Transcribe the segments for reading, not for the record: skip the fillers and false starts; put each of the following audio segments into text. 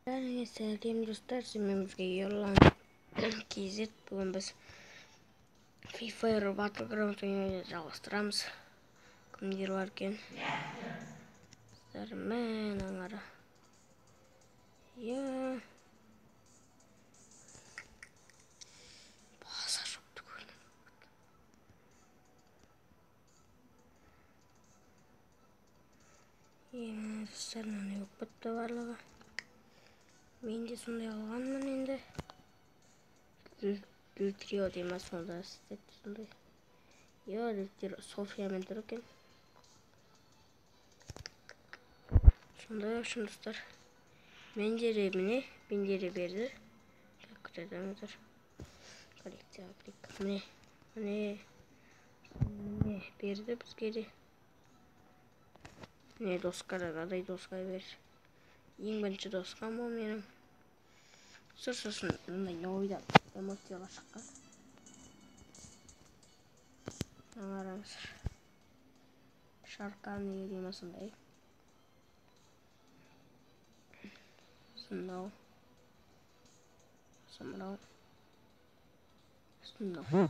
Сәлем достар, сізбен бірге ерлан KZ. Бүгін біз Free Fire Battleground ойнауды жалғастырамыз. Кімдер бар екен? Сіздермен аңғара. Баса жоқты көрінеді. Достар, міне өп бітті барлығы. Мен де сондай алғанмын енді. Трио деймін, сонда істетті сондай. Софиямен тұр екен. Сондай үшін достар. Мендері берді. Күтедіңіздер. Коллекцияға клик. Міне берді бізге де. Міне досқадай досқа берді. Ең бірінші досқам ол менің. Сосын мұндай ойдан эмоцияға шыққан. Аңғараңыз. Шарқан дейма сондай. Сонау. Сымырау. Сонау.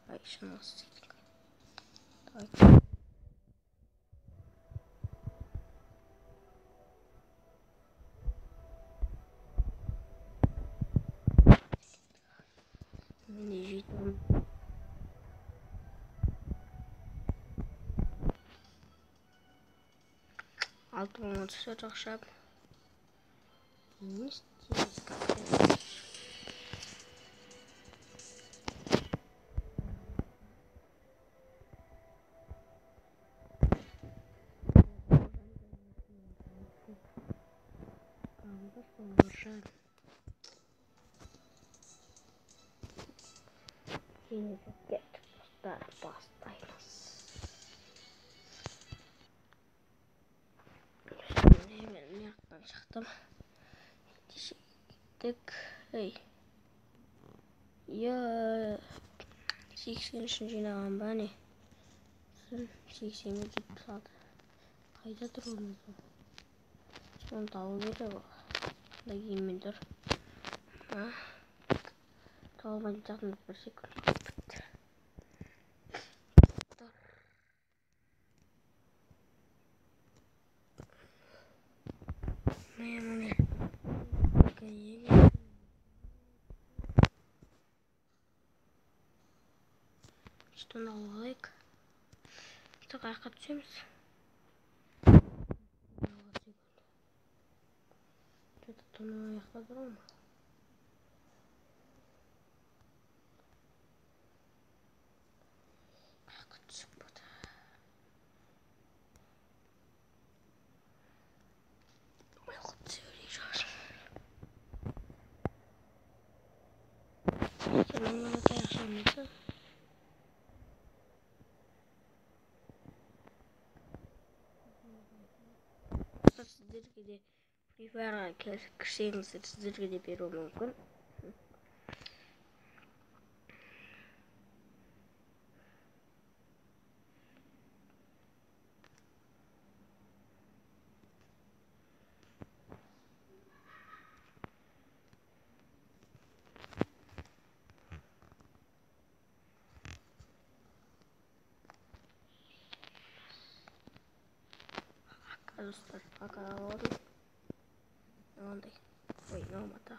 Ай, шынасы дейдік. Давай. Мені жетім. Altı olmadı çok akşam. Ne istiyoruz kapıda? Yine get bastayız. Hemen yaktan çıktım. Gittik. Hey. Ya 83. жинаған ба не? 80-ге кетіп салды. Қайда тұр оны? Соны тауып еді ғой. Да кейінмен тұр. Тауып жатырмыз бір секунд. Бітті. Міне. Что алайық. Қайыққа түсеміз. Тұны аяқта тұр ма? Қайыққа түсіп бұды. Қайыққа түсіп жүрейік. Сонан ғана таяқшамызды. Сіздерге де Free Fire'ға кірсеңіздер, сіздерге де беруі мүмкін. Dostlar, bakalım oldu. Ne oldu? Ой, ne olmadı?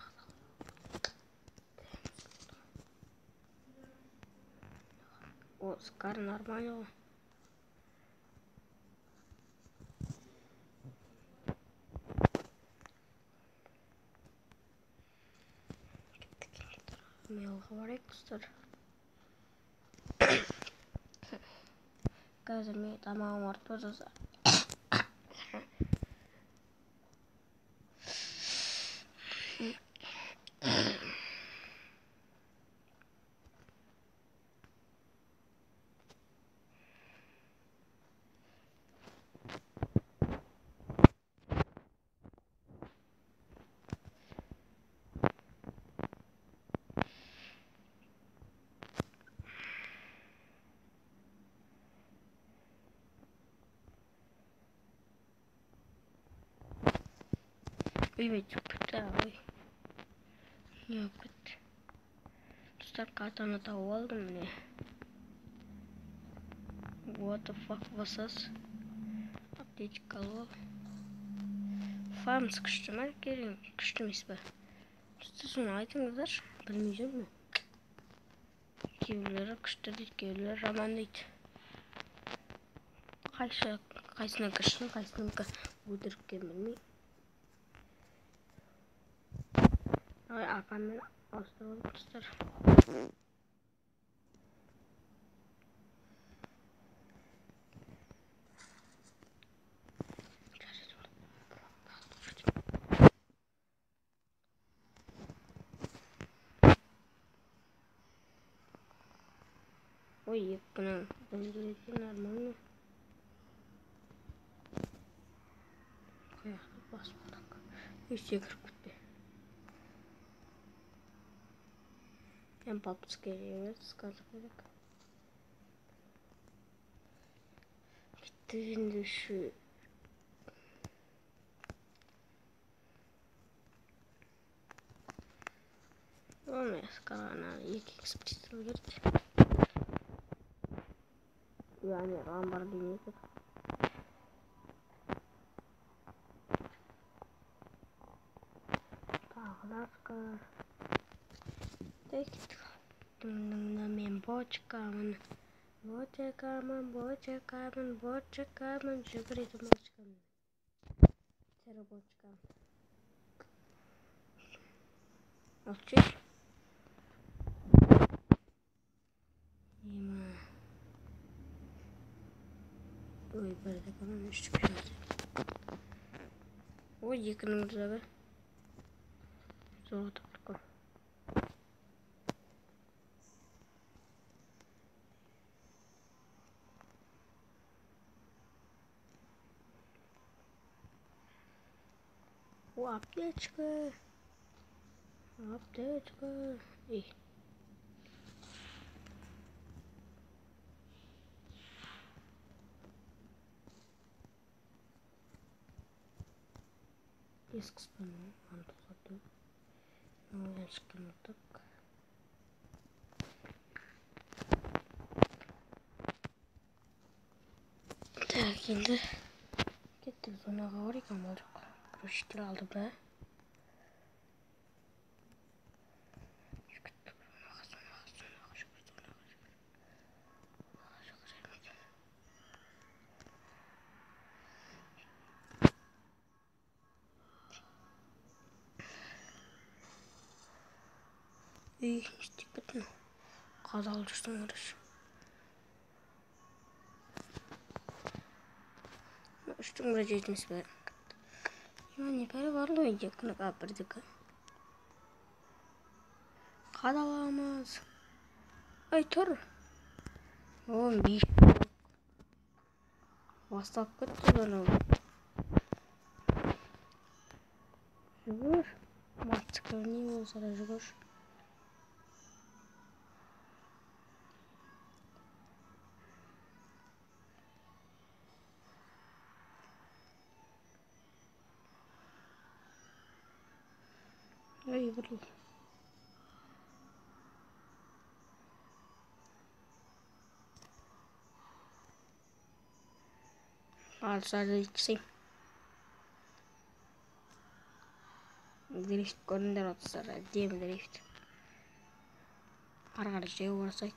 O Scar normal. Mailға барайық достар. Қазір мен тамағым артып жаза. Evet, çok kötü. Ой. Yok bitti. Dostlar katana tavuk aldım ne? What the fuck was this? Аптечка kalıyor. Farm sıkıştırma gelin sıkıştım ismi. Siz sonra айтыңыздар білмей жүрмін. Кейбіреулері күшті дейді, кейбіреулері жаман дейді. Қайсының күшті, қайсының өтірікке білмей. Ой, ақанмен ауыстырып отырсыздар. Ой, екінің дөңгелеткен нормально. Қаяқты басып қалдық. Үйсе кіріп кетпе. Hem papske evet sıkıntı gerek. Gittiğinde şu olmaz kalan ilk ekspedisyon gerek. Yani rambar dinliyor. Dağlar kar. Tek men boçkamın. Boçkamın. Жүгіреді boçkamın. Сері boçkamın. Алчеш. Ема. Ой, бірді каман үштік жасы. Ой, екінің ұзағы. Зорға тапырқым. О, аптечка. Аптечка. Ей. Ескі спану. Антылғады. Оған шыққан ұтық. Так, енді. Кеттік зонаға орайған болдық. Күріштер алды ба? Үй, істеп бітін. Қазалы жүрсің ұрыш. Үштің бір жетіміз бәрі. Не бәрі барлы өйде күні қапырдікі. Қадаламыз. Ай, тұр. Оң, бейш. Бастап көтті бұны. Жүгір. Мартықыр не болса да жүгір. Ой, бұрыл. Алсады иксей. Дрифт көріндер отсар, дем дрифт. Арғар жеу барсайк.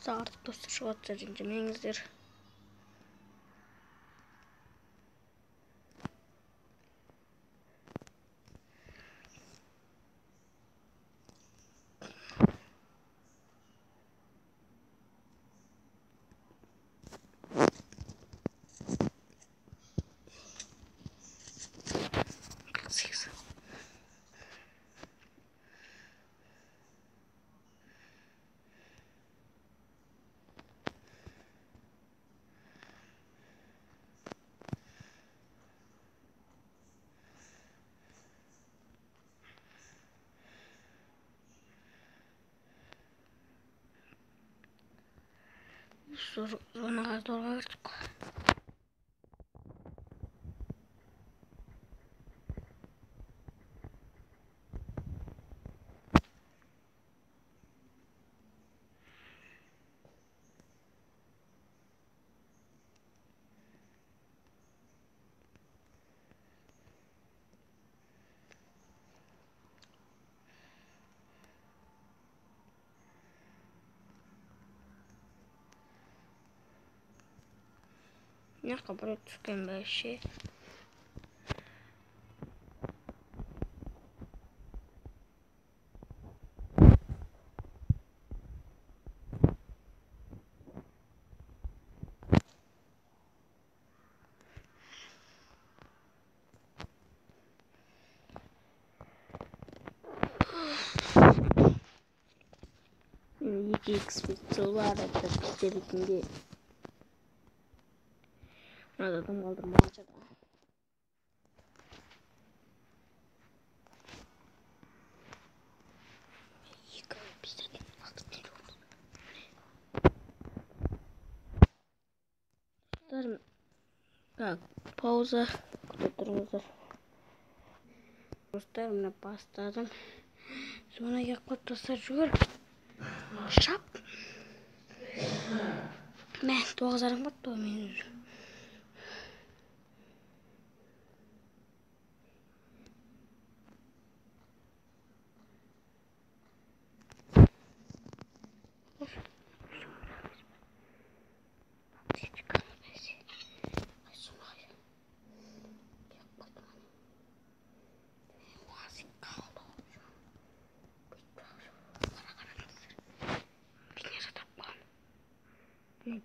Артық достар шығатса жемеңіздер. Sonra gazdorga kırdık. Ne kadar tutken bir şey. İki ekspedisyon var hatta içerikinde. Burada da kaldım bahçede. Bak pauza durumuzdur. Gösterimle bastırdım. Sonra yakıt tasarruf. Şap. Ben 9'ların bak doymuyor.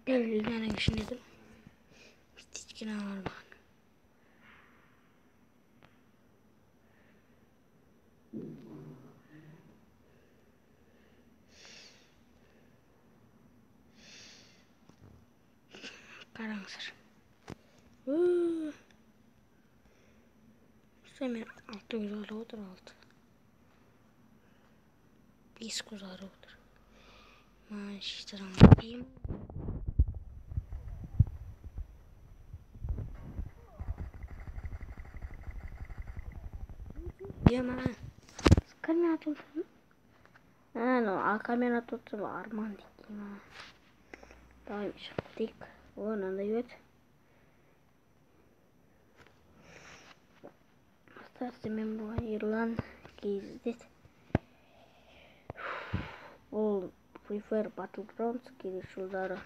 Deliğine düşündüm. Hiç var mı? Karanlık. Hemen altı güzel otur altı. Biz güzel otur. Maaştıran bakayım. Yaman. Kamera tutun. No, kamera tutun arman dikeyim ha. Daymış. Dik. Onun da yut. Startımın bu yılan gezdik. O Free Fire Battlegrounds girişilleri.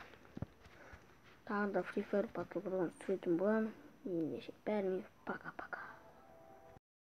Daha da Free Fire Battlegrounds tweetim bu an. Yine şey. Benim paka paka.